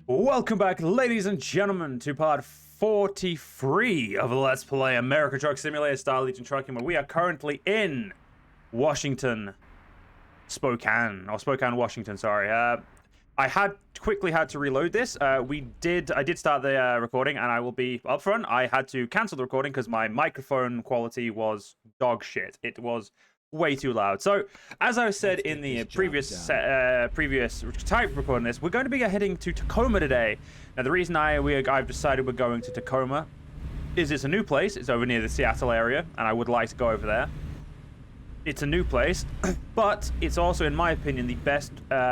Welcome back, ladies and gentlemen, to part 43 of Let's Play America Truck Simulator Star Legion Trucking, where we are currently in Washington, Spokane, Washington, sorry. I quickly had to reload this. I did start the recording, and I will be upfront. I had to cancel the recording because my microphone quality was dog shit. It was way too loud. So, as I said in the previous type recording this, we're going to be heading to Tacoma today. Now, the reason I've decided we're going to Tacoma is it's a new place. It's over near the Seattle area, and I would like to go over there. It's a new place, but it's also, in my opinion, the best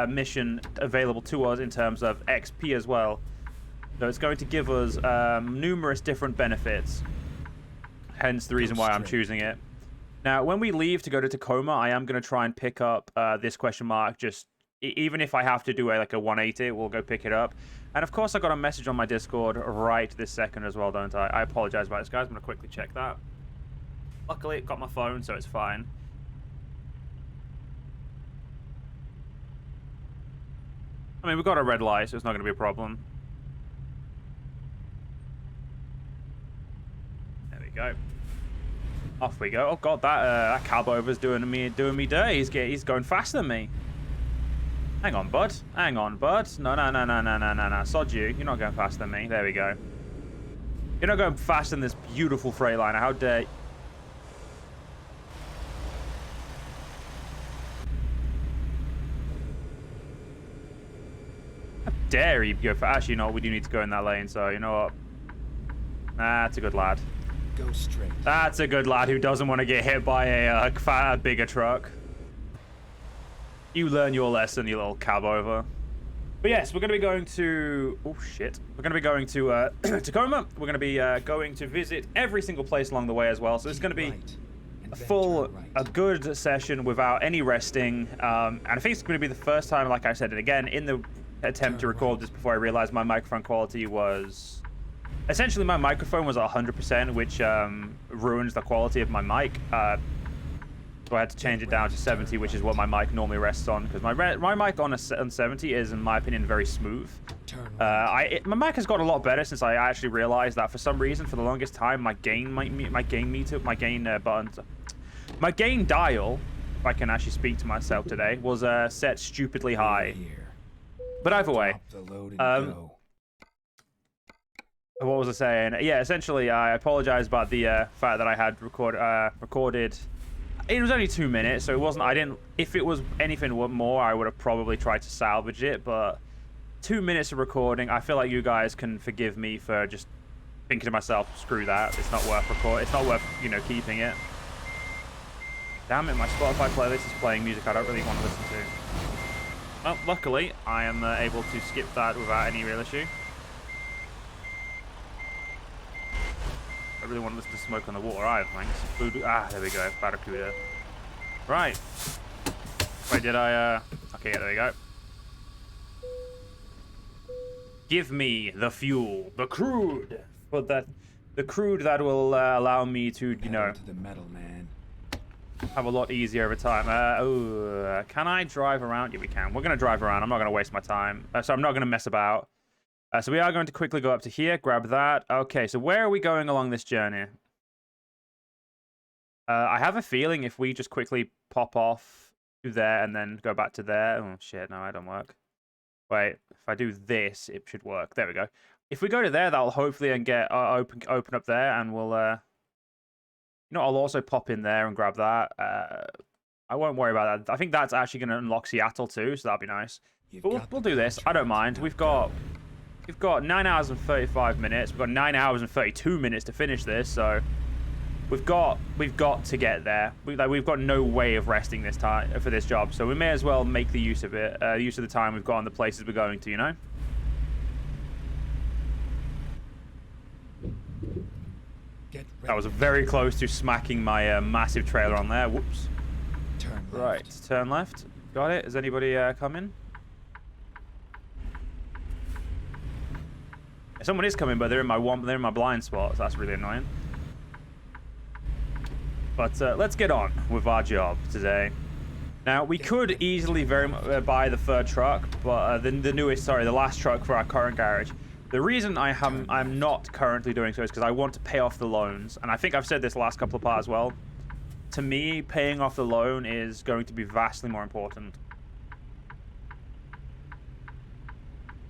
mission available to us in terms of XP as well. So it's going to give us numerous different benefits. Hence the reason why I'm choosing it. Now, when we leave to go to Tacoma, I am going to try and pick up this question mark. Just even if I have to do like a 180, we'll go pick it up. And of course, I got a message on my Discord right this second as well, don't I? I apologize about this, guys. I'm going to quickly check that. Luckily, it got my phone, so it's fine. I mean, we've got a red light, so it's not going to be a problem. There we go. Off we go. Oh god, that cab over's doing me dirty. He's going faster than me. Hang on, bud. Hang on, bud. No. Sod you. You're not going faster than me. There we go. You're not going faster than this beautiful Freightliner. How dare you? How dare you go fast? Actually, no, we do need to go in that lane, so you know what? That's a good lad. Go straight. That's a good lad who doesn't want to get hit by a bigger truck. You learn your lesson, you little cab over. But yes, we're going to be going to... Oh, shit. We're going to be going to Tacoma. We're going to be going to visit every single place along the way as well. So it's going to be a good session without any resting. And I think it's going to be the first time, like I said it again, in the attempt to record this before I realized my microphone quality was... Essentially, my microphone was at 100%, which ruins the quality of my mic. So I had to change it down to 70, which is what my mic normally rests on. Because my mic on 70 is, in my opinion, very smooth. My mic has got a lot better since I actually realized that for some reason, for the longest time, my gain dial, if I can actually speak to myself today, was set stupidly high. But either way. What was I saying? Yeah, essentially, I apologize about the fact that I had recorded. It was only 2 minutes, so it wasn't. If it was anything more, I would have probably tried to salvage it. But 2 minutes of recording, I feel like you guys can forgive me for just thinking to myself, screw that. It's not worth It's not worth, keeping it. Damn it, my Spotify playlist is playing music I don't really want to listen to. Well, luckily, I am able to skip that without any real issue. I really want to listen to Smoke on the Water either, thanks. There we go. Barracuda. Right. Wait, did I, Okay, yeah, there we go. Give me the fuel. The crude. But the crude that will allow me to, to the metal, man. Have a lot easier over time. Can I drive around? Yeah, we can. We're going to drive around. I'm not going to waste my time. So I'm not going to mess about. So we are going to quickly go up to here, grab that. Okay, so where are we going along this journey? I have a feeling if we just quickly pop off to there and then go back to there. Oh, shit, no, that don't work. Wait, if I do this, it should work. There we go. If we go to there, that'll hopefully get open up there, and we'll... I'll also pop in there and grab that. I won't worry about that. I think that's actually going to unlock Seattle too, so that'll be nice. But we'll do this. I don't mind. We've got 9 hours and 35 minutes. We've got 9 hours and 32 minutes to finish this, so we've got to get there. We've got no way of resting this time for this job, so we may as well make the use of it, use of the time we've got on the places we're going to, That was very close to smacking my massive trailer on there. Whoops. Turn left. Right, turn left. Got it. Is anybody coming? Someone is coming, but they're in my blind spot, so that's really annoying. But let's get on with our job today. Now, we could easily buy the third truck, but the last truck for our current garage. The reason I'm not currently doing so is because I want to pay off the loans. And I think I've said this last couple of parts as well. To me, paying off the loan is going to be vastly more important.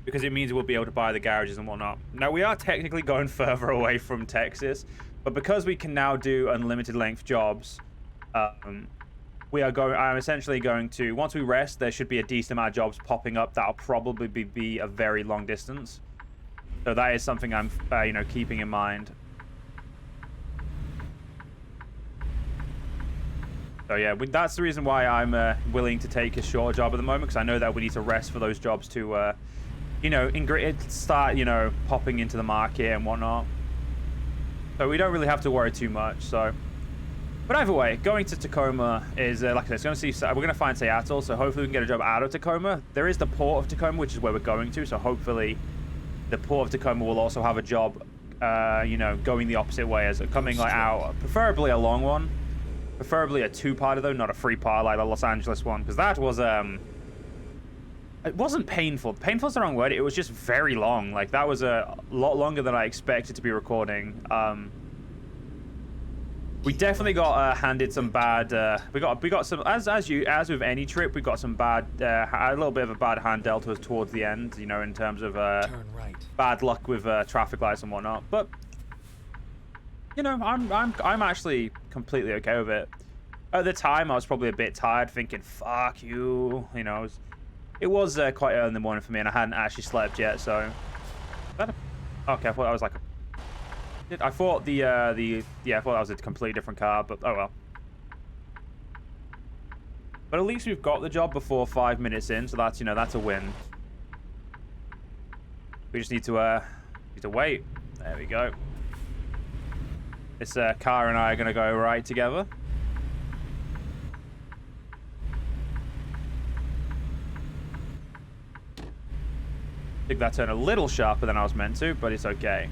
Because it means we'll be able to buy the garages and whatnot. Now, we are technically going further away from Texas, but because we can now do unlimited length jobs, I'm essentially going to, once we rest, there should be a decent amount of jobs popping up that'll probably be a very long distance. So that is something I'm, keeping in mind. So yeah, that's the reason why I'm willing to take a short job at the moment, because I know that we need to rest for those jobs to, start, popping into the market and whatnot. So we don't really have to worry too much. So, but either way, going to Tacoma is like I said, we're going to find Seattle. So hopefully we can get a job out of Tacoma. There is the port of Tacoma, which is where we're going to. So hopefully the port of Tacoma will also have a job, going the opposite way, as coming like out, preferably a long one. Preferably a two-parter, though, not a three-part like the Los Angeles one. Because that was, it wasn't painful. Painful's the wrong word. It was just very long. Like, that was a lot longer than I expected to be recording. We definitely got handed some bad, we got some, as with any trip, we got some bad, a little bit of a bad hand dealt to us towards the end, in terms of, Turn right. bad luck with, traffic lights and whatnot. But, I'm actually completely okay with it. At the time, I was probably a bit tired, thinking, fuck you, it was quite early in the morning for me, and I hadn't actually slept yet, so. Okay, I thought that was like I thought I thought that was a completely different car, but oh well. But at least we've got the job before 5 minutes in, so that's, that's a win. We just need to wait. There we go. This car and I are gonna go right together. I think that turned a little sharper than I was meant to, but it's okay.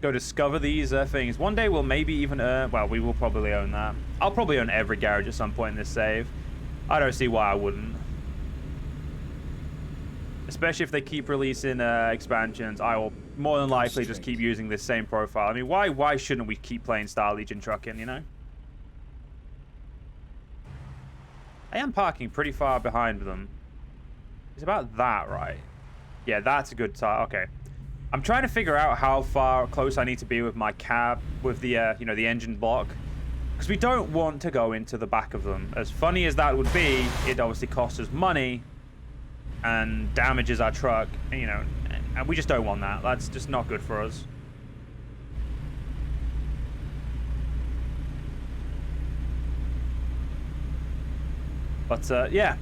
Go discover these things. One day we'll maybe even well, we will probably own that. I'll probably own every garage at some point in this save. I don't see why I wouldn't. Especially if they keep releasing expansions, I will more than likely just keep using this same profile. I mean, why shouldn't we keep playing Star Legion Trucking, I am parking pretty far behind them. It's about that, right? Yeah, that's a good time. Okay. I'm trying to figure out how close I need to be with my cab, with the, the engine block. Because we don't want to go into the back of them. As funny as that would be, it obviously costs us money and damages our truck, and we just don't want that. That's just not good for us. But, yeah.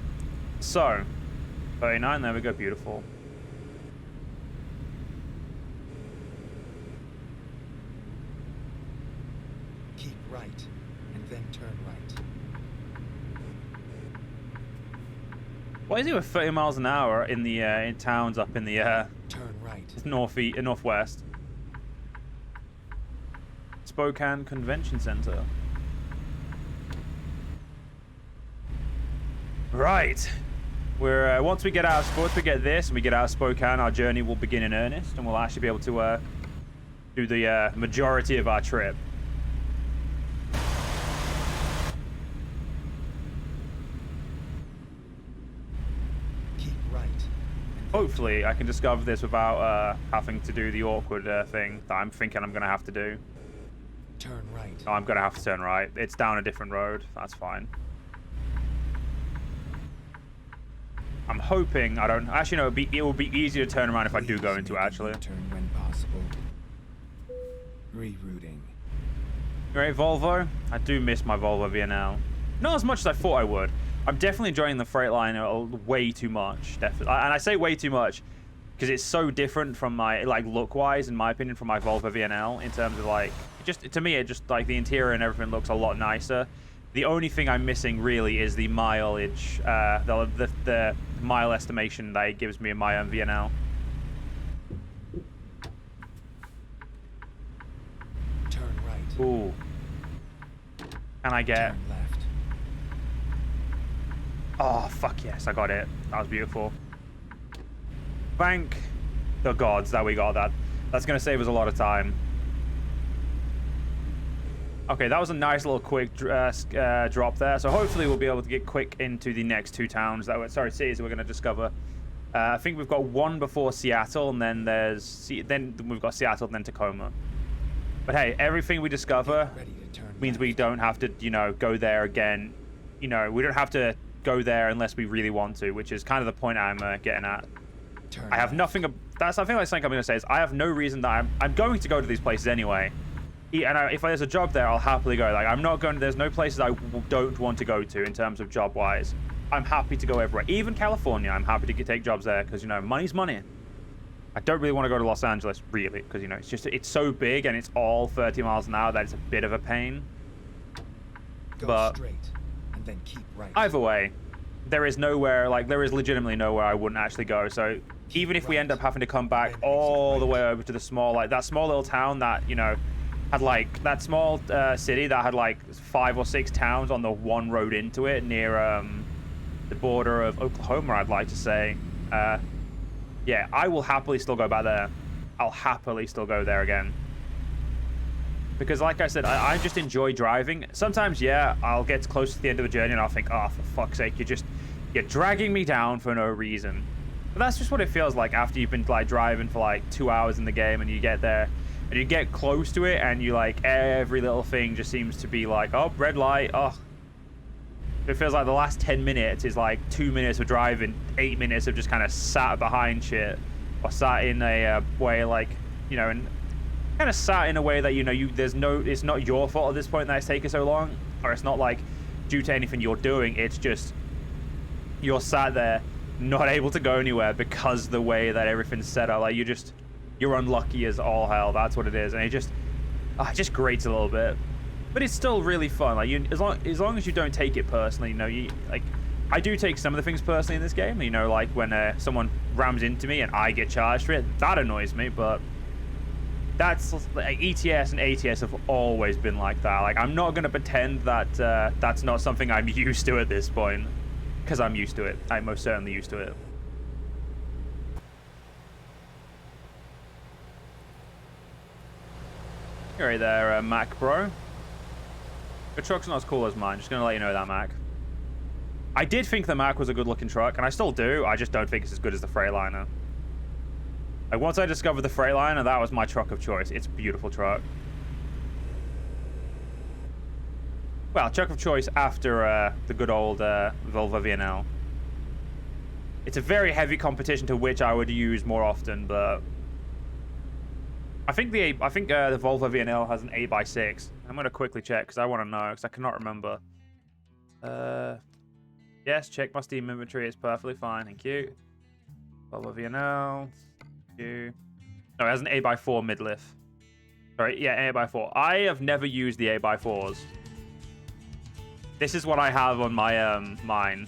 So, 39, there we go, beautiful. Keep right, and then turn right. What is it with 30 miles an hour in the in towns up in the Turn right. northwest? Spokane Convention Center. Right. We're once we get this and we get out of Spokane, our journey will begin in earnest, and we'll actually be able to do the majority of our trip. Hopefully, I can discover this without having to do the awkward thing that I'm thinking I'm going to have to do. Turn right. Oh, I'm going to have to turn right. It's down a different road. That's fine. I'm hoping I don't... Actually, no, it will be easier to turn around if I do go into it, actually. Turn when possible. Rerouting. Great Volvo. I do miss my Volvo VNL. Not as much as I thought I would. I'm definitely enjoying the Freightliner way too much. Definitely, and I say way too much because it's so different from my look-wise, in my opinion, from my Volvo VNL in terms of to me, it just the interior and everything looks a lot nicer. The only thing I'm missing really is the mileage, the mile estimation that it gives me in my own VNL. Turn right. Ooh. Can I get? Turn left. Oh, fuck yes, I got it. That was beautiful. Thank the gods that we got that. That's going to save us a lot of time. Okay, that was a nice little quick drop there. So hopefully we'll be able to get quick into the next two towns that cities that we're going to discover. I think we've got one before Seattle, and then then we've got Seattle and then Tacoma. But hey, everything we discover means we don't have to, you know, go there again. You know, we don't have to go there unless we really want to, which is kind of the point I'm getting at. I have nothing. That's I think that's something I'm going to say is I have no reason that I'm going to go to these places anyway. And if there's a job there, I'll happily go. Like, I'm not going to, there's no places I don't want to go to in terms of job wise. I'm happy to go everywhere. Even California, I'm happy to take jobs there because, you know, money's money. I don't really want to go to Los Angeles, really, because, you know, it's so big and it's all 30 miles an hour that it's a bit of a pain. Go straight and then keep right. Either way, there is legitimately nowhere I wouldn't actually go. So even if we end up having to come back all the way over to the that small little town that, you know, had like that small city that had like 5 or 6 towns on the one road into it near the border of Oklahoma, I'd like to say. Yeah, I will happily still go back there. I'll happily still go there again. Because like I said, I just enjoy driving. Sometimes, yeah, I'll get close to the end of the journey and I'll think, oh, for fuck's sake, you're dragging me down for no reason. But that's just what it feels like after you've been like driving for like 2 hours in the game and you get there. And you get close to it, and you like every little thing just seems to be like, oh, red light. Oh, it feels like the last 10 minutes is like 2 minutes of driving, 8 minutes of just kind of sat behind shit, or sat in a way like, you know, and kind of sat in a way that, you know, it's not your fault at this point that it's taking so long, or it's not like due to anything you're doing. It's just you're sat there not able to go anywhere because the way that everything's set up. Like you're unlucky as all hell. That's what it is, and it just grates a little bit. But it's still really fun. Like as long as you don't take it personally, you know, I do take some of the things personally in this game. You know, like when someone rams into me and I get charged for it, that annoys me. But that's like, ETS and ATS have always been like that. Like I'm not gonna pretend that that's not something I'm used to at this point, because I'm used to it. I'm most certainly used to it. You're right there, Mac, bro. Your truck's not as cool as mine. Just gonna let you know that, Mac. I did think the Mac was a good-looking truck, and I still do. I just don't think it's as good as the Freightliner. Like, once I discovered the Freightliner, that was my truck of choice. It's a beautiful truck. Well, truck of choice after the good old Volvo VNL. It's a very heavy competition to which I would use more often, but I think the Volvo VNL has an 8x6. I'm gonna quickly check because I want to know, because I cannot remember. Yes, check my Steam inventory. It's perfectly fine. Thank you. Volvo VNL. Thank you. No, it has an 8x4 midlift. Sorry, yeah, 8x4. I have never used the 8x4s. This is what I have on my mine.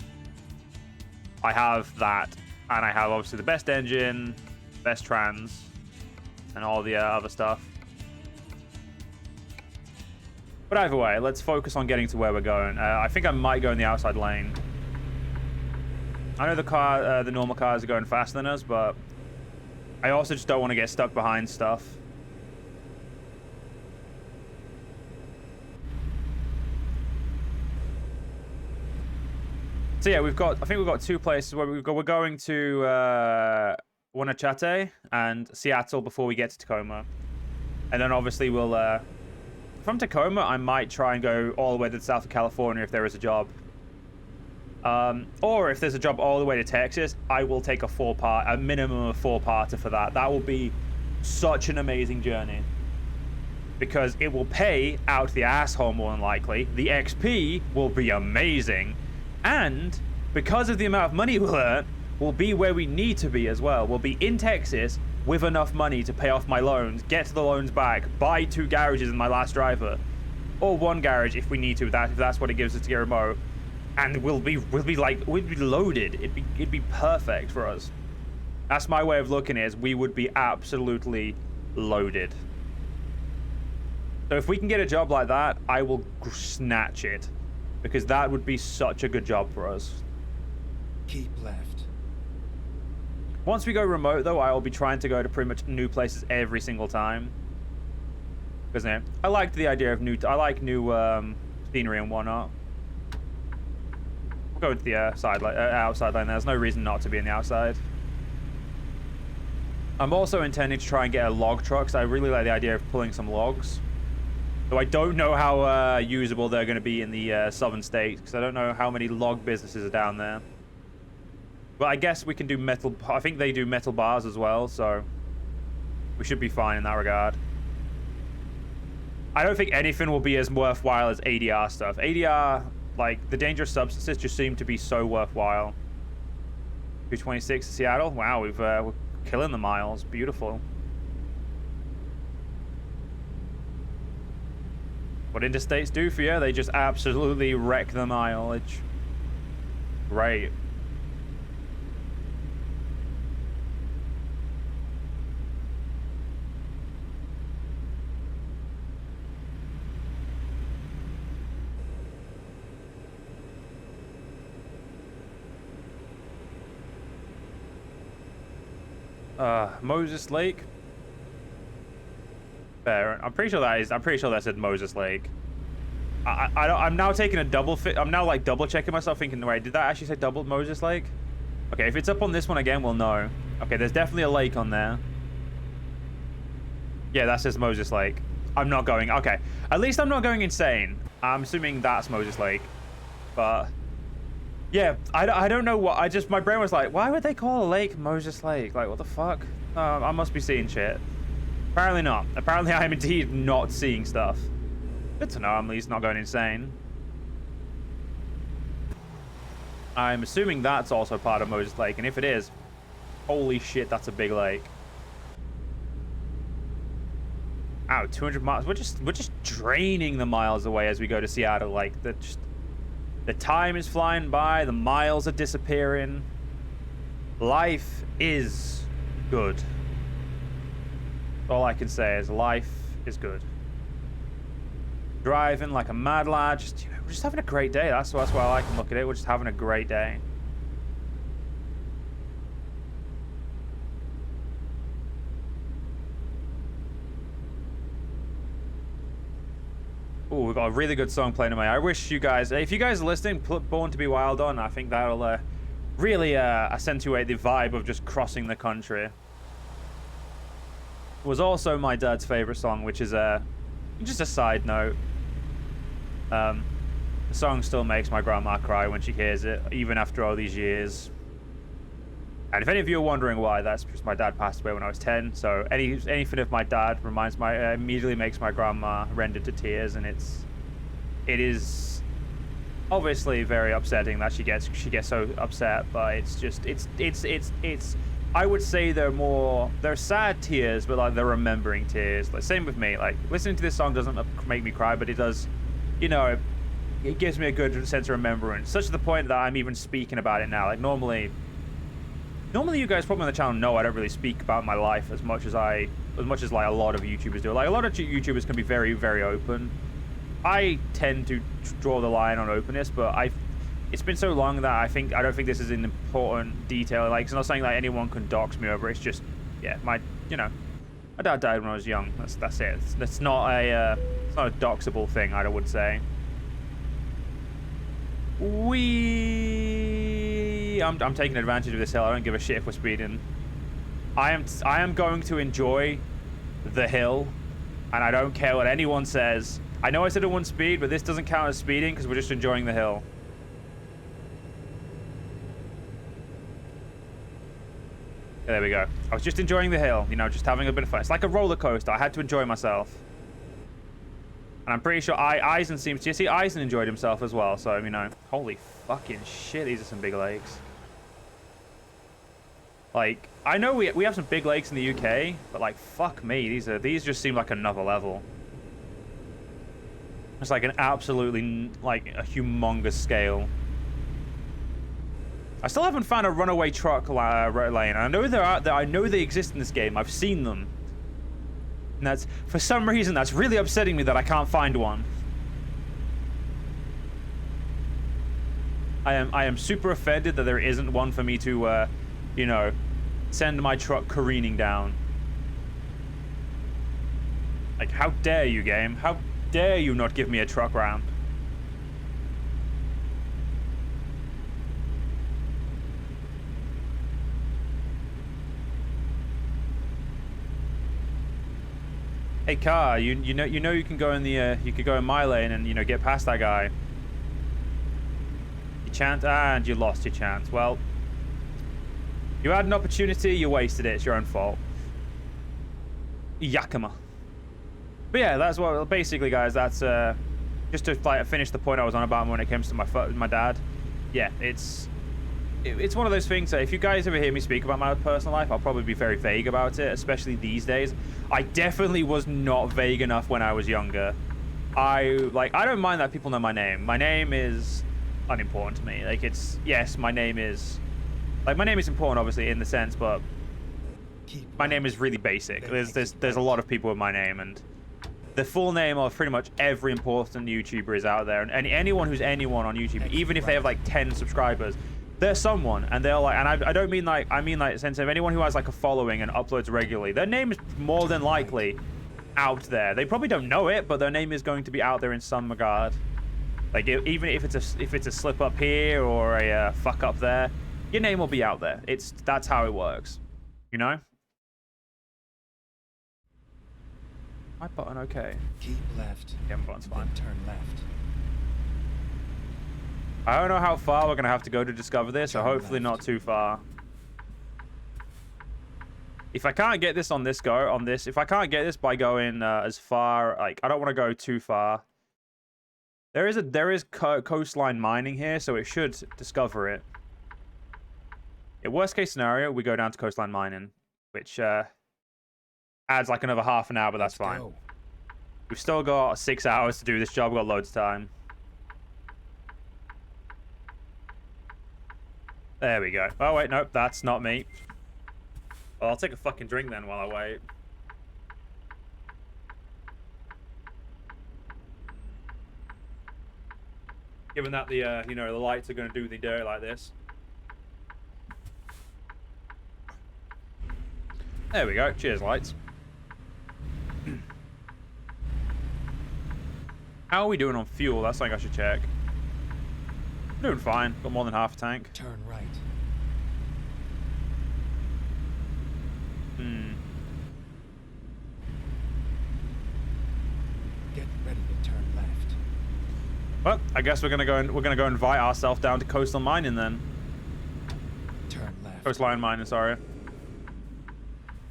I have that, and I have obviously the best engine, best trans, and all the other stuff. But either way, let's focus on getting to where we're going. I think I might go in the outside lane. I know the normal cars are going faster than us, but I also just don't want to get stuck behind stuff. So yeah, I think we've got 2 places where we're going to Wanachate and Seattle before we get to Tacoma. And then obviously we'll, from Tacoma, I might try and go all the way to the south of California if there is a job. Or if there's a job all the way to Texas, I will take a minimum of 4-parter for that. That will be such an amazing journey. Because it will pay out the asshole more than likely. The XP will be amazing. And because of the amount of money we'll earn, we'll be where we need to be as well. We'll be in Texas with enough money to pay off my loans, get to the loans back, buy 2 garages in my last driver, or 1 garage if we need to. If that's what it gives us to get remote, and we'll be loaded. It'd be perfect for us. That's my way of looking at it. Is we would be absolutely loaded. So if we can get a job like that, I will snatch it, because that would be such a good job for us. Keep left. Once we go remote, though, I will be trying to go to pretty much new places every single time. Because, you know, I like the idea of new scenery and whatnot. We'll go to the outside lane. There's no reason not to be in the outside. I'm also intending to try and get a log truck, because I really like the idea of pulling some logs. Though I don't know how usable they're going to be in the southern states, because I don't know how many log businesses are down there. But I guess we can do metal. I think they do metal bars as well, so we should be fine in that regard. I don't think anything will be as worthwhile as ADR stuff. ADR, like, the dangerous substances just seem to be so worthwhile. 226 to Seattle. Wow, we're killing the miles. Beautiful. What interstates do for you? They just absolutely wreck the mileage. Great. Moses Lake. Fair. I'm pretty sure that said Moses Lake. I'm now taking a double I'm now like double checking myself, thinking, wait, did that actually say double Moses Lake? Okay, if it's up on this one again, we'll know. Okay, there's definitely a lake on there. Yeah, that says Moses Lake. I'm not going. Okay, at least I'm not going insane. I'm assuming that's Moses Lake, but yeah, I don't know what. My brain was like, why would they call a lake Moses Lake? Like, what the fuck? I must be seeing shit. Apparently not. Apparently I am indeed not seeing stuff. Good to know I'm at least not going insane. I'm assuming that's also part of Moses Lake, and if it is, holy shit, that's a big lake. Ow, 200 miles. We're just draining the miles away as we go to Seattle. Like, the time is flying by, the miles are disappearing. Life is good. All I can say is life is good. Driving like a mad lad, we're just having a great day. That's why I can look at it. We're just having a great day. Oh, we've got a really good song playing in my. I wish you guys, if you guys are listening, put Born to Be Wild on. I think that'll really accentuate the vibe of just crossing the country. It was also my dad's favorite song, which is just a side note. The song still makes my grandma cry when she hears it, even after all these years. And if any of you are wondering why, that's because my dad passed away when I was 10. So anything of my dad immediately makes my grandma rend into tears, and it is obviously very upsetting that she gets so upset. But it's I would say they're sad tears, but like they're remembering tears. Like, same with me. Like, listening to this song doesn't make me cry, but it does, you know, it gives me a good sense of remembrance. Such to the point that I'm even speaking about it now. Like, normally you guys probably on the channel know I don't really speak about my life as much as like a lot of YouTubers do. Like, a lot of YouTubers can be very, very open. I tend to draw the line on openness, but it's been so long that I don't think this is an important detail. Like, it's not saying that anyone can dox me over. It's just, yeah, my dad died when I was young. That's it. It's not a doxable thing, I would say. I'm taking advantage of this hill. I don't give a shit if we're speeding. I am going to enjoy the hill, and I don't care what anyone says. I know I said it wouldn't speed, but this doesn't count as speeding because we're just enjoying the hill. Yeah, there we go. I was just enjoying the hill, you know, just having a bit of fun. It's like a roller coaster. I had to enjoy myself. And I'm pretty sure Eisen seems to... You see, Eisen enjoyed himself as well. So, you know, holy fucking shit, these are some big lakes. Like, I know we have some big lakes in the UK, but like, fuck me, these just seem like another level. It's like an absolutely, like, a humongous scale. I still haven't found a runaway truck lane. I know I know they exist in this game. I've seen them. And that's, for some reason, that's really upsetting me that I can't find one. I am super offended that there isn't one for me to, you know, send my truck careening down. Like, how dare you, game? How dare you not give me a truck ramp? Hey car, you know you can go in the you could go in my lane and, you know, get past that guy. Your chance, and you lost your chance. Well, you had an opportunity, you wasted it. It's your own fault. Yakima. But yeah, that's what basically, guys. That's just to like finish the point I was on about when it comes to my dad. Yeah, it's one of those things that if you guys ever hear me speak about my personal life, I'll probably be very vague about it, especially these days. I definitely was not vague enough when I was younger. I don't mind that people know my name. My name is unimportant to me. Like, it's, yes, my name is important, obviously, in the sense, but my name is really basic. There's a lot of people with my name, and the full name of pretty much every important YouTuber is out there, and anyone who's anyone on YouTube, even if they have like 10 subscribers, they're someone, and they're like, and I don't mean like, I mean like sense of anyone who has like a following and uploads regularly, their name is more than likely out there. They probably don't know it, but their name is going to be out there in some regard. Like, even if it's a slip up here or a fuck up there, your name will be out there. That's how it works, you know. My button okay? Keep left. Yeah, my button's fine. Then turn left. I don't know how far we're gonna have to go to discover this, so hopefully not too far. If I can't get this on this if I can't get this by going as far, like, I don't want to go too far. There is coastline mining here, so it should discover it. In worst case scenario, we go down to coastline mining, which adds like another half an hour, but that's fine. Go. We've still got 6 hours to do this job. We've got loads of time. There we go. Oh, wait, nope, that's not me. Well, I'll take a fucking drink then while I wait. Given that the, you know, the lights are going to do the dirt like this. There we go. Cheers, lights. How are we doing on fuel? That's something I should check. Doing fine. Got more than half a tank. Turn right. Get ready to turn left. Well, I guess we're gonna go invite ourselves down to coastal mining then. Turn left. Coastline mining, sorry.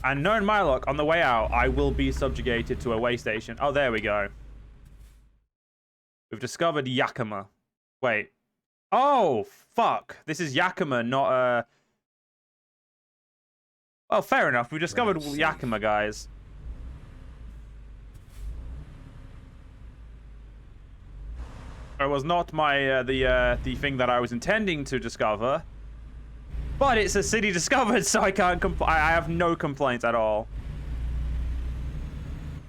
And knowing my luck, on the way out, I will be subjugated to a way station. Oh, there we go. We've discovered Yakima. Wait. Oh, fuck. This is Yakima, not Well, fair enough. We discovered Yakima, guys. It was not my the thing that I was intending to discover, but it's a city discovered, so I can't. I have no complaints at all.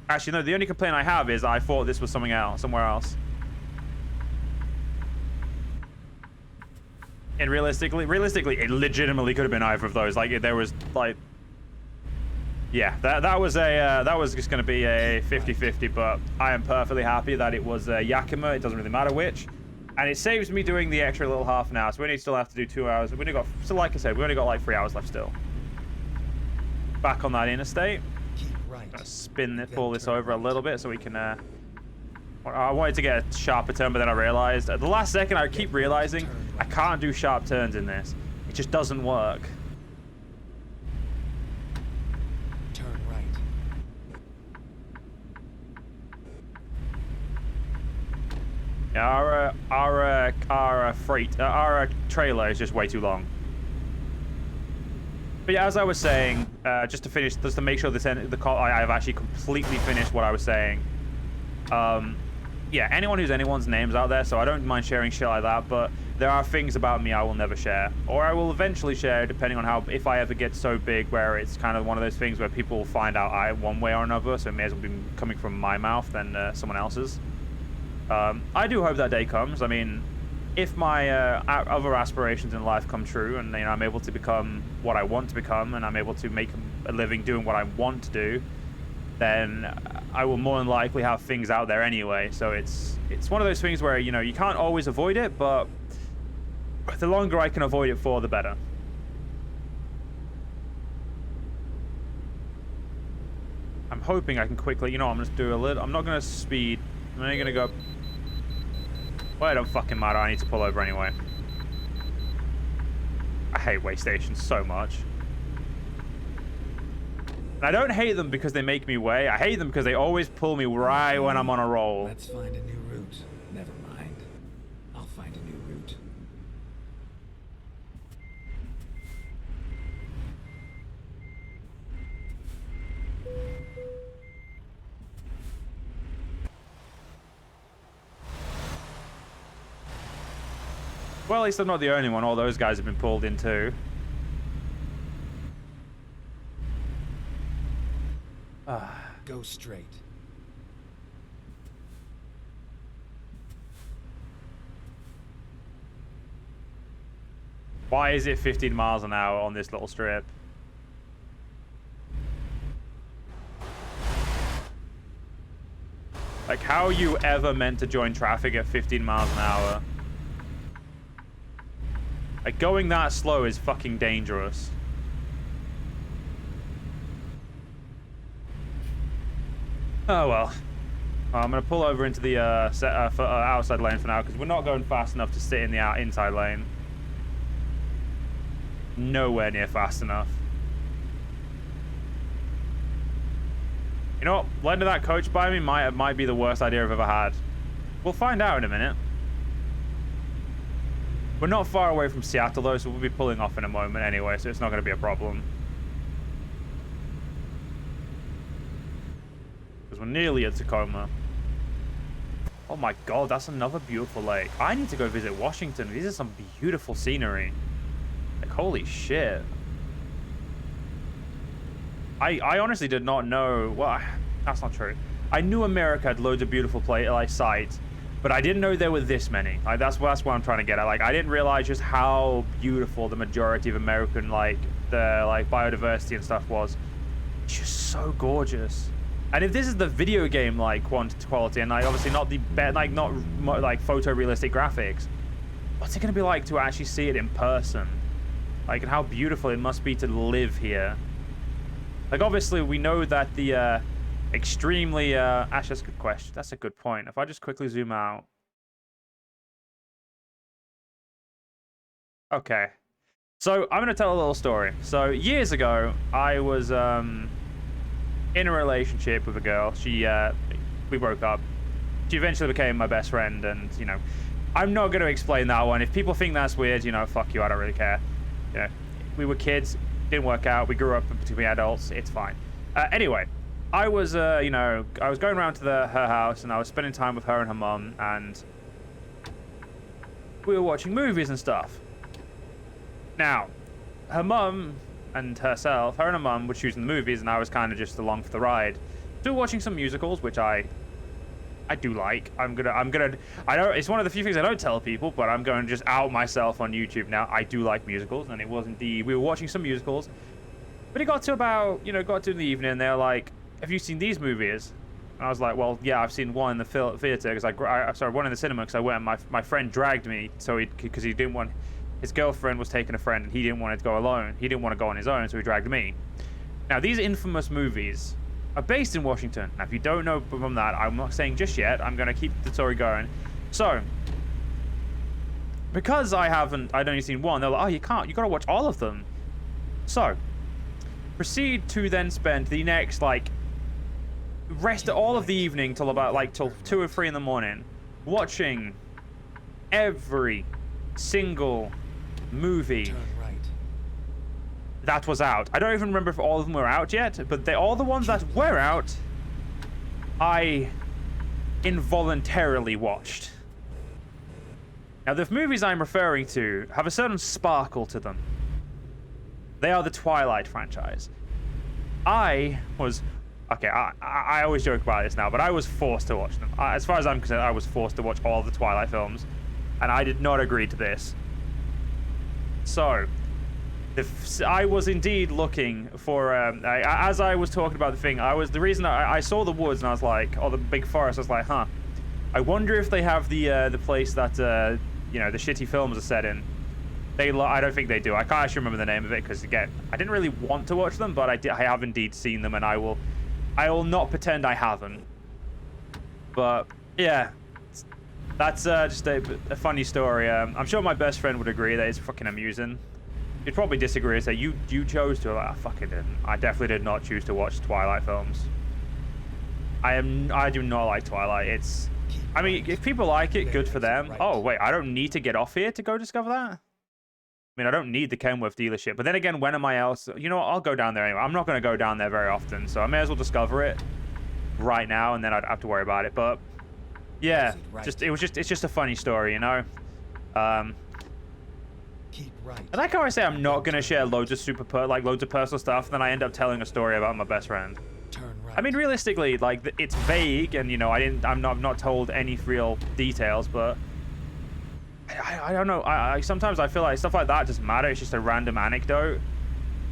Actually, no. The only complaint I have is I thought this was something else, somewhere else. And realistically, it legitimately could have been either of those. Like, there was like, yeah, that was just going to be a 50-50. But I am perfectly happy that it was Yakima. It doesn't really matter which, and it saves me doing the extra little half an hour. So we only still have to do 2 hours. We only got, so like I said, we only got like 3 hours left still. Back on that interstate. Keep right. Gonna spin it, pull this over a little bit so we can. I wanted to get a sharper turn, but then I realized at the last second I keep realizing I can't do sharp turns in this. It just doesn't work. Turn right. Yeah, our trailer is just way too long. But yeah, as I was saying, just to finish, just to make sure I have actually completely finished what I was saying. Yeah, anyone who's anyone's name's out there, so I don't mind sharing shit like that, but there are things about me I will never share. Or I will eventually share, depending on how, if I ever get so big where it's kind of one of those things where people will find out one way or another, so it may as well be coming from my mouth than someone else's. I do hope that day comes. I mean, if my other aspirations in life come true, and you know I'm able to become what I want to become, and I'm able to make a living doing what I want to do, then I will more than likely have things out there anyway. So it's one of those things where, you know, you can't always avoid it, but the longer I can avoid it for, the better. I'm hoping I can quickly, you know, I'm going to do a little, I'm not going to speed. I'm only going to go. Well, it don't fucking matter. I need to pull over anyway. I hate way stations so much. And I don't hate them because they make me wait. I hate them because they always pull me right when I'm on a roll. Let's find a new route. Never mind. I'll find a new route. Well, at least I'm not the only one. All those guys have been pulled in too. Go straight. Why is it 15 miles an hour on this little strip? Like, how are you ever meant to join traffic at 15 miles an hour? Like, going that slow is fucking dangerous. Oh, well. I'm going to pull over into the outside lane for now, because we're not going fast enough to sit in the inside lane. Nowhere near fast enough. You know what? Letting that coach by me might be the worst idea I've ever had. We'll find out in a minute. We're not far away from Seattle, though, so we'll be pulling off in a moment anyway, so it's not going to be a problem. Because we're nearly at Tacoma. Oh my god, that's another beautiful lake. I need to go visit Washington. These are some beautiful scenery. Like, holy shit. I honestly did not know... Well, that's not true. I knew America had loads of beautiful sites, but I didn't know there were this many. Like, that's what I'm trying to get at. Like, I didn't realize just how beautiful the majority of American, biodiversity and stuff was. It's just so gorgeous. And if this is the video game, quality, and, obviously not the, not photorealistic graphics, what's it going to be like to actually see it in person? Like, and how beautiful it must be to live here. Like, obviously, we know that the, extremely, actually, that's a good question. That's a good point. If I just quickly zoom out. Okay. So, I'm going to tell a little story. So, years ago, I was, in a relationship with a girl. We broke up. She eventually became my best friend, and, you know, I'm not going to explain that one. If people think that's weird, you know, fuck you, I don't really care. You know, we were kids, didn't work out, we grew up to be adults, it's fine. Anyway, I was, I was going around to her house, and I was spending time with her and her mum, and we were watching movies and stuff. Now, her mum and herself, her and her mum were choosing the movies, and I was kind of just along for the ride. Still watching some musicals, which I do like. I don't, it's one of the few things I don't tell people, but I'm going to just out myself on YouTube now. I do like musicals, and it was indeed, we were watching some musicals, but it got to about, got to the evening, and they're like, have you seen these movies? And I was like, well, yeah, I've seen one in the theater, because one in the cinema, because I went, and my friend dragged me, because he didn't want, his girlfriend was taking a friend, and he didn't want to go alone. He didn't want to go on his own, so he dragged me. Now, these infamous movies are based in Washington. Now, if you don't know from that, I'm not saying just yet. I'm going to keep the story going. So, because I'd only seen one, they're like, oh, you got to watch all of them. So, proceed to then spend the next, rest all of the evening till about, till 2 or 3 in the morning, watching every single movie Turn right. that was out. I don't even remember if all of them were out yet, but all the ones that were out, I involuntarily watched. Now, the movies I'm referring to have a certain sparkle to them. They are the Twilight franchise. I always joke about this now, but I was forced to watch them. As far as I'm concerned, I was forced to watch all of the Twilight films. And I did not agree to this. So, I was indeed looking for, as I was talking about the thing, the reason I saw the woods and I was like, or the big forest, I was like, huh, I wonder if they have the place that, you know, the shitty films are set in. I don't think they do. I can't actually remember the name of it because, again, I didn't really want to watch them, but I have indeed seen them, and I will not pretend I haven't. But yeah, that's just a funny story. I'm sure my best friend would agree that it's fucking amusing. You'd probably disagree and say you chose to. Like, I fucking didn't. I definitely did not choose to watch Twilight films. I do not like Twilight. I mean, if people like it, good for them. Oh wait, I don't need to get off here to go discover that. I mean, I don't need the Kenworth dealership. But then again, when am I else? You know what? I'll go down there anyway. I'm not going to go down there very often, so I may as well discover it right now, and then I'd have to worry about it. But yeah, it's just a funny story, you know. Keep right. I like how I say I'm not going to share loads of loads of personal stuff, and then I end up telling a story about my best friend. Turn right. I mean, realistically, like, it's vague, and, you know, I'm not told any real details, but I don't know. Sometimes I feel like stuff like that doesn't matter. It's just a random anecdote.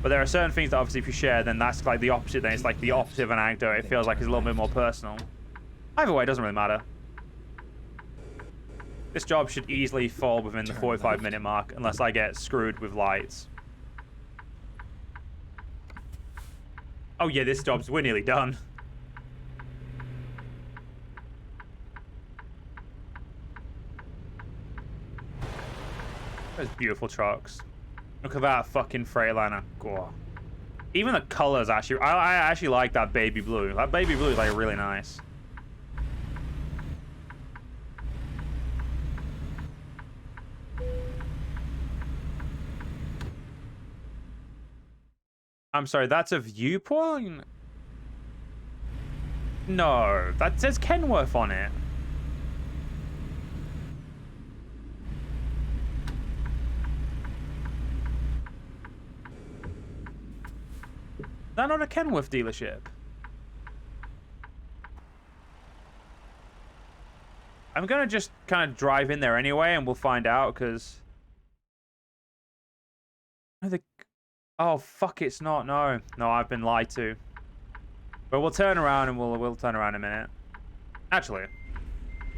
But there are certain things that obviously if you share, then that's like the opposite. Then it's like the opposite of an anecdote. It feels like it's a little bit more personal. Either way, it doesn't really matter. This job should easily fall within the 45-minute mark unless I get screwed with lights. Oh yeah, we're nearly done. Those beautiful trucks. Look at that fucking Freightliner. God. Even the colors actually, I actually like that baby blue. That baby blue is like really nice. I'm sorry, that's a viewpoint? No, that says Kenworth on it. Is that not a Kenworth dealership? I'm gonna just kind of drive in there anyway, and we'll find out, because... Oh, fuck, it's not. No, I've been lied to. But we'll turn around, and we'll turn around in a minute. Actually,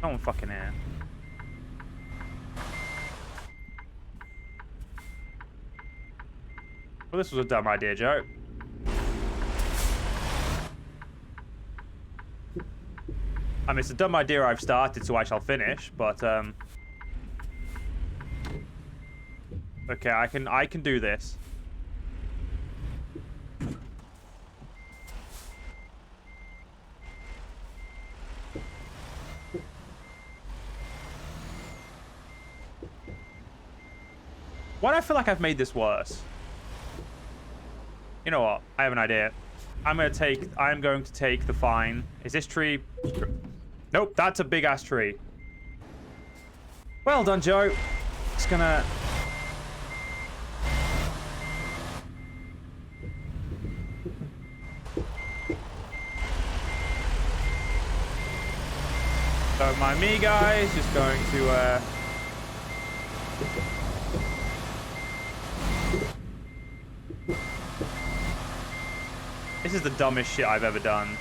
no one fucking here. Well, this was a dumb idea, Joe. I mean, it's a dumb idea I've started, so I shall finish, but, okay, I can do this. Why do I feel like I've made this worse? You know what? I have an idea. I'm going to take the fine. Is this tree... Nope, that's a big-ass tree. Well done, Joe. Just gonna... Don't mind me, guys. Just going to, This is the dumbest shit I've ever done.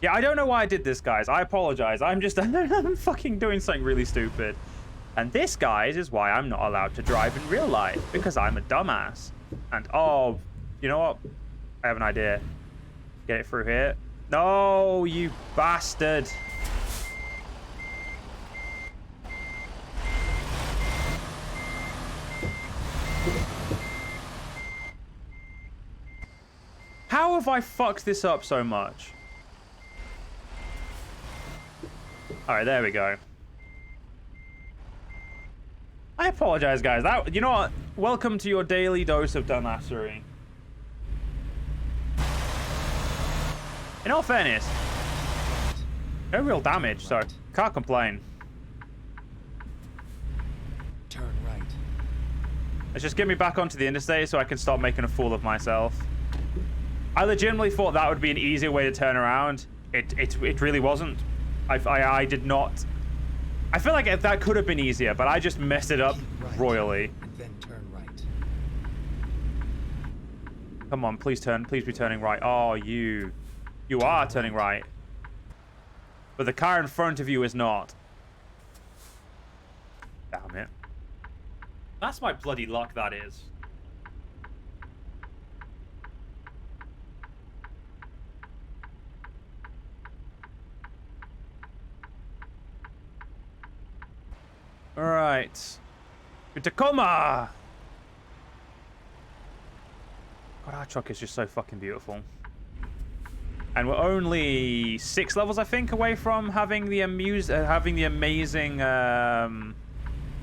Yeah, I don't know why I did this, guys. I apologize. I'm fucking doing something really stupid. And this, guys, is why I'm not allowed to drive in real life. Because I'm a dumbass. And, oh, you know what? I have an idea. Get it through here. No, you bastard. How have I fucked this up so much? Alright, there we go. I apologize, guys. You know what? Welcome to your daily dose of dumbassery. In all fairness, no real damage, so can't complain. Turn right. Let's just get me back onto the interstate so I can stop making a fool of myself. I legitimately thought that would be an easier way to turn around. It really wasn't. I did not. I feel like that could have been easier, but I just messed it up Right, royally. and then turn right. Come on, please turn. Please be turning right. Oh, you are turning right. But the car in front of you is not. Damn it. That's my bloody luck, that is. Alright. To Tacoma! God, our truck is just so fucking beautiful. And we're only 6 levels, I think, away from having the amazing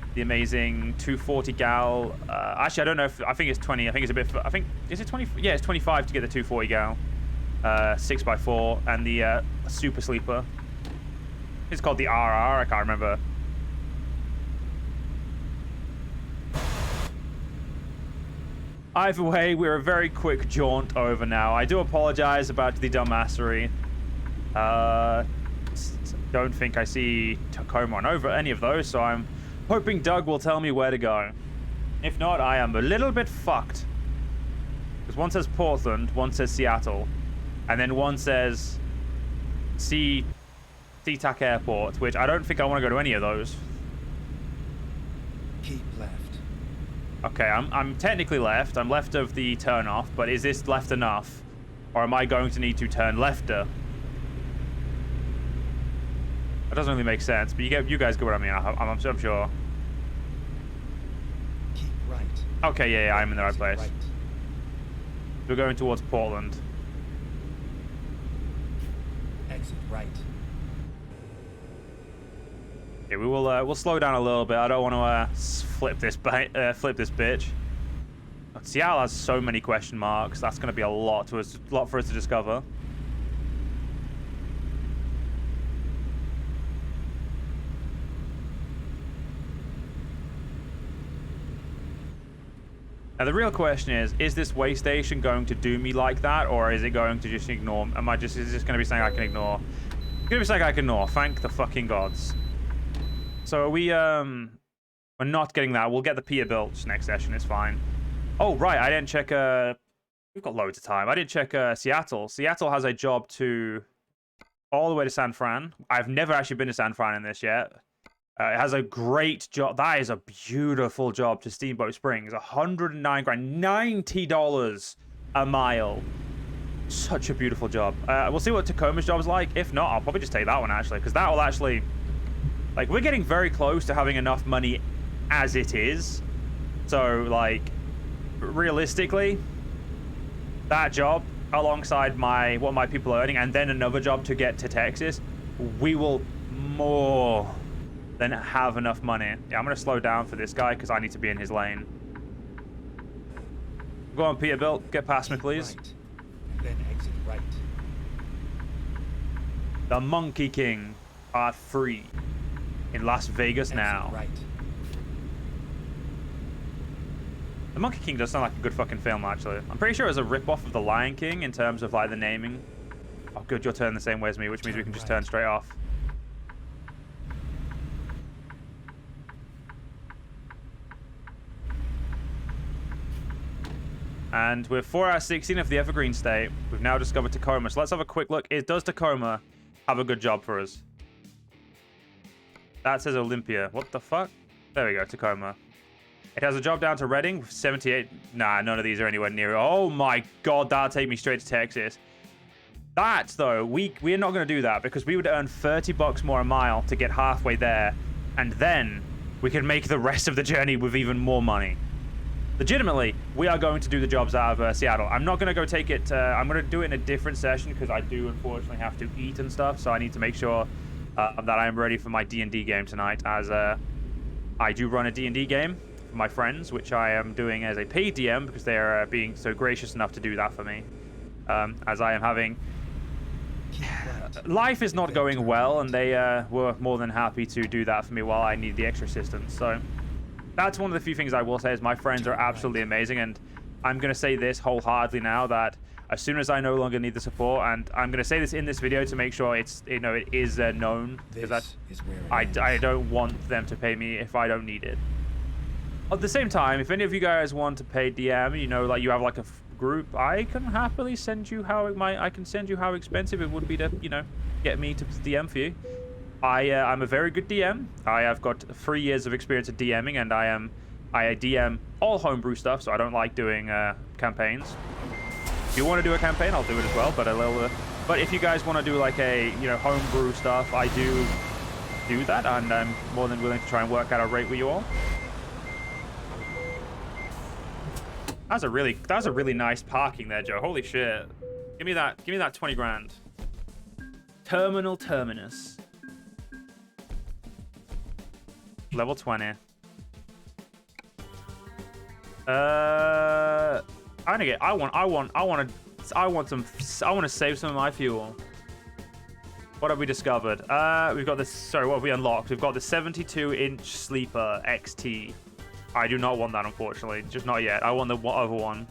240 gal. Actually, I don't know if I think it's 20. I think it's a bit. I think is it 20? Yeah, it's 25 to get the 240 gal, 6x4, and the super sleeper. It's called the RR. I can't remember. Either way, we're a very quick jaunt over now. I do apologize about the dumbassery. Don't think I see Tacoma on over any of those, so I'm hoping Doug will tell me where to go. If not, I am a little bit fucked. Because one says Portland, one says Seattle, and then one says SeaTac Airport, which I don't think I want to go to any of those. Keep left. Okay, I'm technically left. I'm left of the turnoff, but is this left enough? Or am I going to need to turn lefter? That doesn't really make sense, but you guys get what I mean, I'm sure. Keep right. Okay, yeah, I'm in the right Exit place. Right. We're going towards Portland. Exit right. Okay, we'll slow down a little bit. I don't want to flip this bitch. Seattle has so many question marks. That's going to be a lot for us to discover. Now the real question is this way station going to do me like that, or is it going to just ignore? Is this going to be something I can ignore? It's going to be something I can ignore. Thank the fucking gods. So we're not getting that. We'll get the Peterbilt next session. It's fine. Oh right, I didn't check. We've got loads of time. I didn't check Seattle. Seattle has a job to all the way to San Fran. I've never actually been to San Fran in this yet. It has a great job. That is a beautiful job to Steamboat Springs. 109 grand, $90 a mile. Such a beautiful job. We'll see what Tacoma's job's like. If not, I'll probably just take that one actually, because that will actually, like, we're getting very close to having enough money as it is. So, like, realistically, that job alongside what my people are earning, and then another job to get to Texas, we will more than have enough money. Yeah, I'm gonna slow down for this guy because I need to be in his lane. Go on, Peterbilt, get past me, please. Right. And then exit right. The Monkey King Part 3 in Las Vegas Exit now. Right. The Monkey King does sound like a good fucking film, actually. I'm pretty sure it was a rip-off of The Lion King in terms of, like, the naming. Oh, good, you're turning the same way as me, which means we can just turn straight off. And we're 4 out of 16 of the Evergreen State. We've now discovered Tacoma. So let's have a quick look. Does Tacoma have a good job for us? That says Olympia. What the fuck? There we go, Tacoma. It has a job down to Reading with 78. Nah, none of these are anywhere near it. Oh my god, that'll take me straight to Texas. That, though, we're not going to do that because we would earn $30 more a mile to get halfway there. And then we can make the rest of the journey with even more money. Legitimately, we are going to do the jobs out of Seattle. I'm not going to go take it. I'm going to do it in a different session because I do unfortunately have to eat and stuff. So I need to make sure that I'm ready for my D&D game tonight, as I do run a D&D game for my friends, which I am doing as a paid DM because they are being so gracious enough to do that for me. As I am having... Life is not going well, and they were more than happy to do that for me while I need the extra assistance. So that's one of the few things I will say is my friends are absolutely amazing, and I'm going to say this wholeheartedly now that As soon as I no longer need the support, and I'm going to say this in this video to make sure it's, you know, it is known, because I don't want them to pay me if I don't need it. At the same time, if any of you guys want to pay DM, you know, like you have like a group, I can happily send you how I can send you how expensive it would be to, you know, get me to DM for you. I'm a very good DM. I have got 3 years of experience at DMing, and I DM all homebrew stuff, so I don't like doing campaigns. If you want to do a campaign, I'll do it as well, but if you guys want to do like a, you know, homebrew stuff, I do that, and I'm more than willing to try and work out a rate with you all. That's a really nice parking there, Joe. Holy shit. Give me that 20 grand. Terminal terminus. Level 20. I want to save some of my fuel. What have we discovered? We've got this, sorry, what have we unlocked? We've got the 72-inch sleeper XT. I do not want that, unfortunately. Just not yet. I want the other one.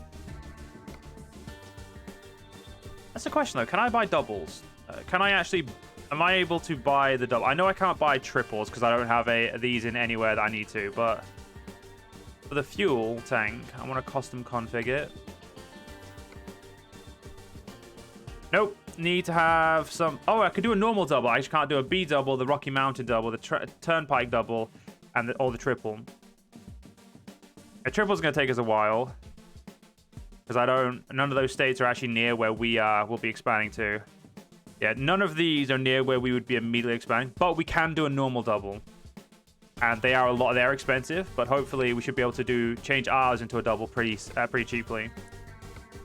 That's the question, though. Can I buy doubles? Can I actually... Am I able to buy the double? I know I can't buy triples because I don't have these in anywhere that I need to, but... For the fuel tank, I want to custom config it. Nope. Need to have some... Oh, I could do a normal double. I just can't do a B double, the Rocky Mountain double, the Turnpike double, and or the triple. A triple is going to take us a while, because none of those states are actually near where we will be expanding to. Yeah, none of these are near where we would be immediately expanding, but we can do a normal double. And they're expensive, but hopefully we should be able to change ours into a double pretty cheaply.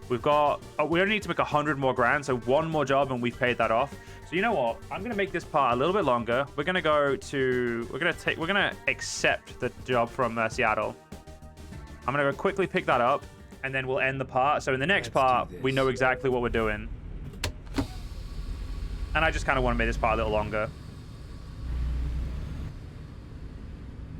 We only need to make 100 more grand, so one more job and we've paid that off. So you know what? I'm gonna make this part a little bit longer. We're gonna accept the job from Seattle. I'm gonna go quickly pick that up, and then we'll end the part. So in the next part, we know exactly what we're doing. And I just kind of want to make this part a little longer.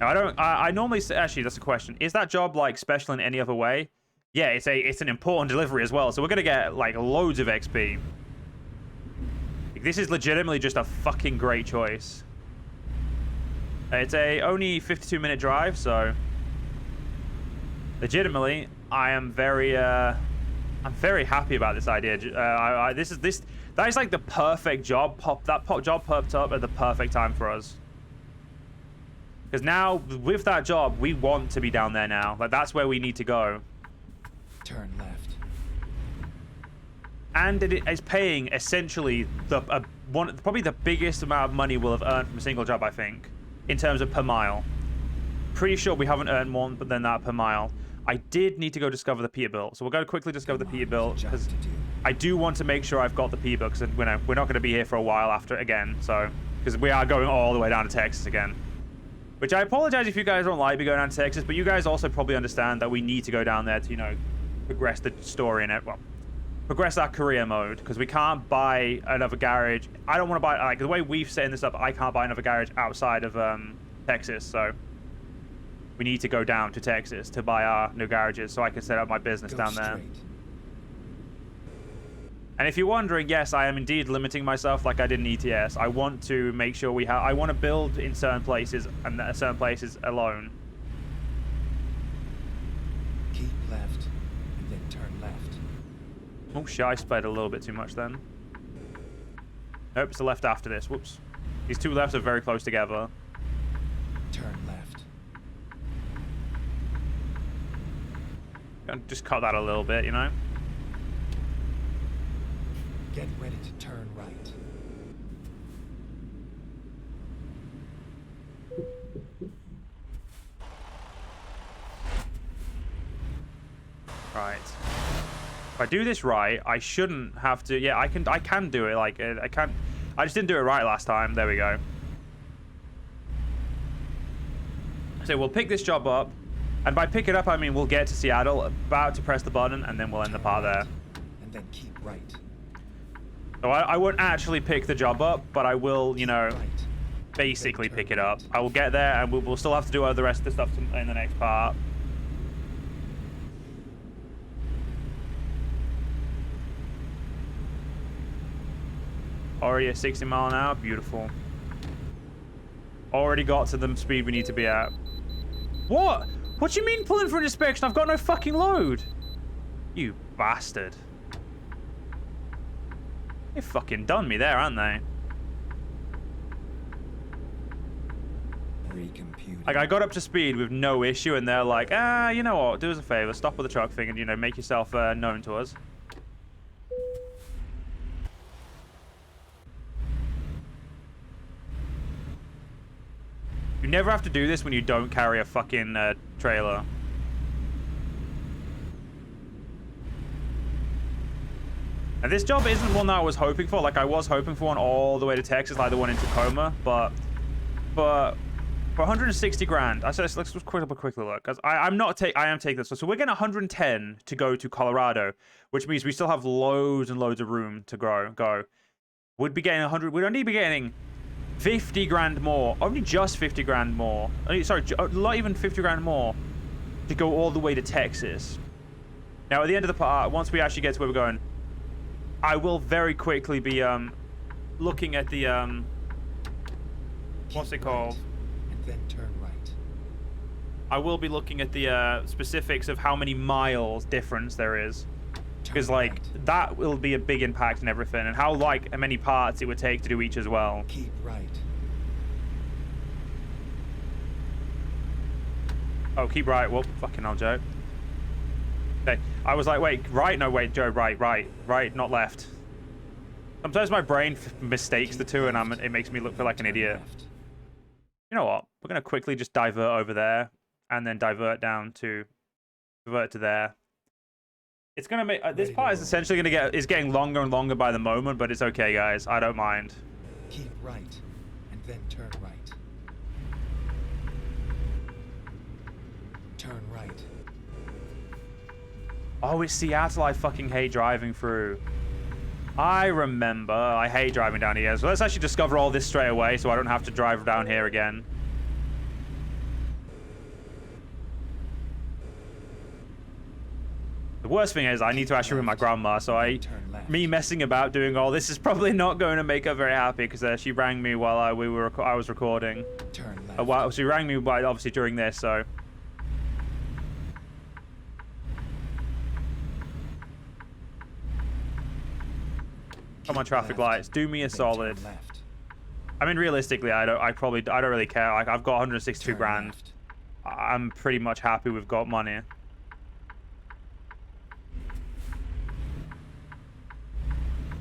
Now, I normally say, actually, that's a question. Is that job like special in any other way? Yeah, it's an important delivery as well. So we're gonna get like loads of XP. This is legitimately just a fucking great choice. It's only 52-minute drive, so legitimately, I'm very happy about this idea. That is like the perfect job. Job popped up at the perfect time for us. Because now, with that job, we want to be down there now. Like, that's where we need to go. Turn left. And it is paying essentially probably the biggest amount of money we'll have earned from a single job, I think, in terms of per mile. Pretty sure we haven't earned more than that per mile. I did need to go discover the Peterbilt, so we'll go quickly discover the Peterbilt, because I do want to make sure I've got the Peterbilt, because we're not going to be here for a while after again, so because we are going all the way down to Texas again. Which I apologize if you guys don't like me going down to Texas, but you guys also probably understand that we need to go down there to, you know, progress the story in it. Well, progress our career mode, because we can't buy another garage. I don't want to buy, like, the way we've set this up, I can't buy another garage outside of Texas, so we need to go down to Texas to buy our new garages so I can set up my business down there. And if you're wondering, yes, I am indeed limiting myself like I did in ETS. I want to make sure I want to build in certain places and certain places alone. Keep left and then turn left. Oh shit, I sped a little bit too much then. Nope, it's the left after this. Whoops. These two lefts are very close together. Turn left. Just cut that a little bit, you know? Get ready to turn right. Right. If I do this right, I shouldn't have to. Yeah, I can do it. Like I just didn't do it right last time. There we go. So we'll pick this job up, and by pick it up, I mean we'll get to Seattle, about to press the button, and then we'll end the part there. And then keep right. So I won't actually pick the job up, but I will, you know, basically pick it up. I will get there, and we'll still have to do all the rest of the stuff in the next part. Already at 60 mile an hour. Beautiful. Already got to the speed we need to be at. What? What do you mean pulling for an inspection? I've got no fucking load. You bastard. They fucking done me there, aren't they? Like, I got up to speed with no issue, and they're like, you know what? Do us a favor. Stop with the truck thing and, you know, make yourself known to us. You never have to do this when you don't carry a fucking trailer. And this job isn't one that I was hoping for. Like, I was hoping for one all the way to Texas, like the one in Tacoma, but for 160 grand, I said, let's just quickly look, because I am taking this. So we're getting 110 to go to Colorado, which means we still have loads and loads of room to go. We'd be getting 100. We'd only be getting 50 grand more. Only just 50 grand more. Sorry, not even 50 grand more to go all the way to Texas. Now, at the end of the part, once we actually get to where we're going, I will very quickly be looking at the what's it called? And then turn right. I will be looking at the specifics of how many miles difference there is, because like right. that will be a big impact in everything, and how like many parts it would take to do each as well. Keep right. Oh, keep right. Well, fucking hell, Joe. Okay, I was like, wait, right? No, wait, Joe, right, not left. Sometimes my brain mistakes the two, and it makes me look like an idiot. You know what? We're gonna quickly just divert over there, and then divert to there. It's gonna make this part is essentially gonna getting longer and longer by the moment, but it's okay, guys. I don't mind. Keep right, and then turn right. Turn right. Oh, it's Seattle I fucking hate driving through. I remember. I hate driving down here. So let's actually discover all this straight away so I don't have to drive down here again. The worst thing is I need to actually ring my grandma, so me messing about doing all this is probably not going to make her very happy, because she rang me while I was recording. Turn left. She rang me obviously during this, so... Come on, traffic lights. Do me a solid. I mean, realistically, I don't really care. Like, I've got 162 grand. I'm pretty much happy we've got money.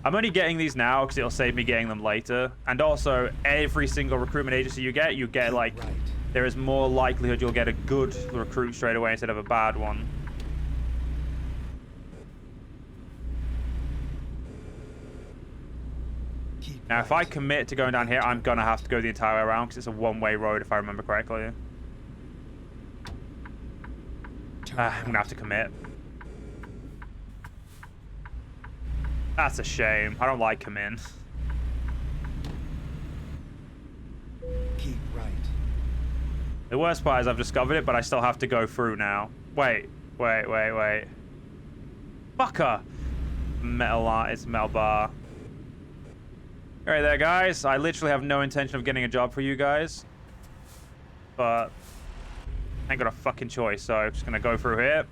I'm only getting these now because it'll save me getting them later. And also, every single recruitment agency you get like, there is more likelihood you'll get a good recruit straight away instead of a bad one. Now, if I commit to going down here, I'm going to have to go the entire way around because it's a one-way road, if I remember correctly. I'm going to have to commit. That's a shame. I don't like come in. Keep right. The worst part is I've discovered it, but I still have to go through now. Wait. Fucker! It's metal bar. Alright there, guys. I literally have no intention of getting a job for you guys. But I ain't got a fucking choice, so I'm just gonna go through here.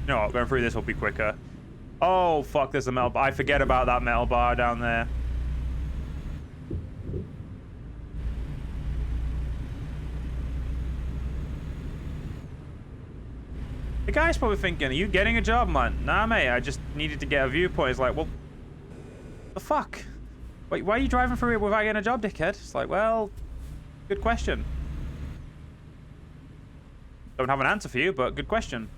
You know what? Going through this will be quicker. Oh, fuck, there's a metal bar. I forget about that metal bar down there. The guy's probably thinking, are you getting a job, man? Nah, mate, I just needed to get a viewpoint. It's like, well, the fuck? Wait, why are you driving through here without getting a job, dickhead? It's like, well, good question. Don't have an answer for you, but good question.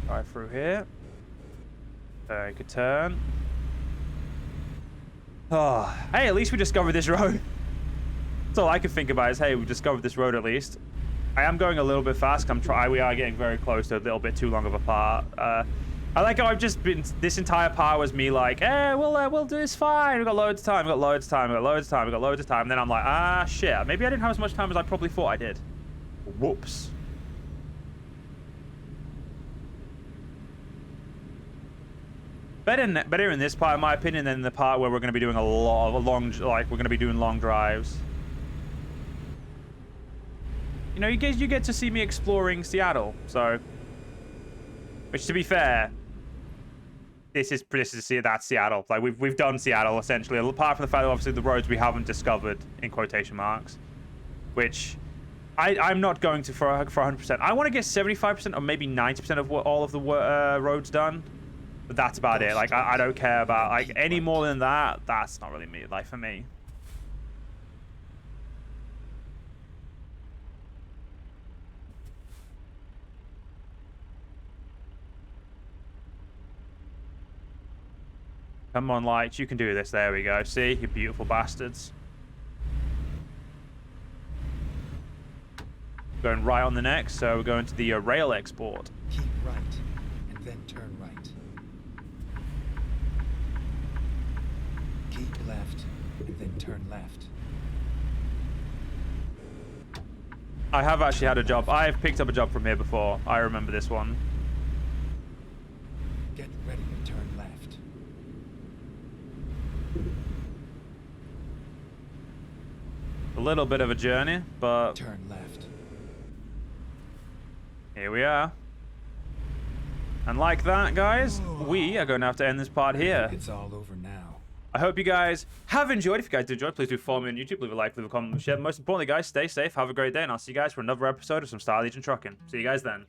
Drive through here. Take a turn. Oh, hey, at least we discovered this road. That's all I could think about is, hey, we discovered this road at least. I am going a little bit fast. We are getting very close to a little bit too long of a part. I like how I've just been, this entire part was me like, we'll do this fine. We've got loads of time, we've got loads of time, we've got loads of time, we've got loads of time. And then I'm like, ah, shit. Maybe I didn't have as much time as I probably thought I did. Whoops. Better in this part, in my opinion, than the part where we're going to be doing a lot of long, like, we're going to be doing long drives. You know, you get to see me exploring Seattle, so... Which, to be fair, this is that's Seattle. Like, we've done Seattle, essentially, apart from the fact that, obviously, the roads we haven't discovered, in quotation marks, which I'm not going to for 100%. I want to get 75% or maybe 90% of all of the roads done. But that's about it. Like, I don't care about, like, any more than that. That's not really me, like, for me. Come on, lights. You can do this. There we go. See? You beautiful bastards. Going right on the next. So we're going to the rail export. Keep right, and then turn right. Keep left, and then turn left. I have actually had a job. I have picked up a job from here before. I remember this one. Get ready to turn left. A little bit of a journey, but Turn left. here we are. And like that, guys, we are going to have to end this part here. It's all over now. I hope you guys have enjoyed. If you guys did enjoy, please do follow me on YouTube. Leave a like, leave a comment, share. Most importantly, guys, stay safe. Have a great day, and I'll see you guys for another episode of some Star Legion Trucking. See you guys then.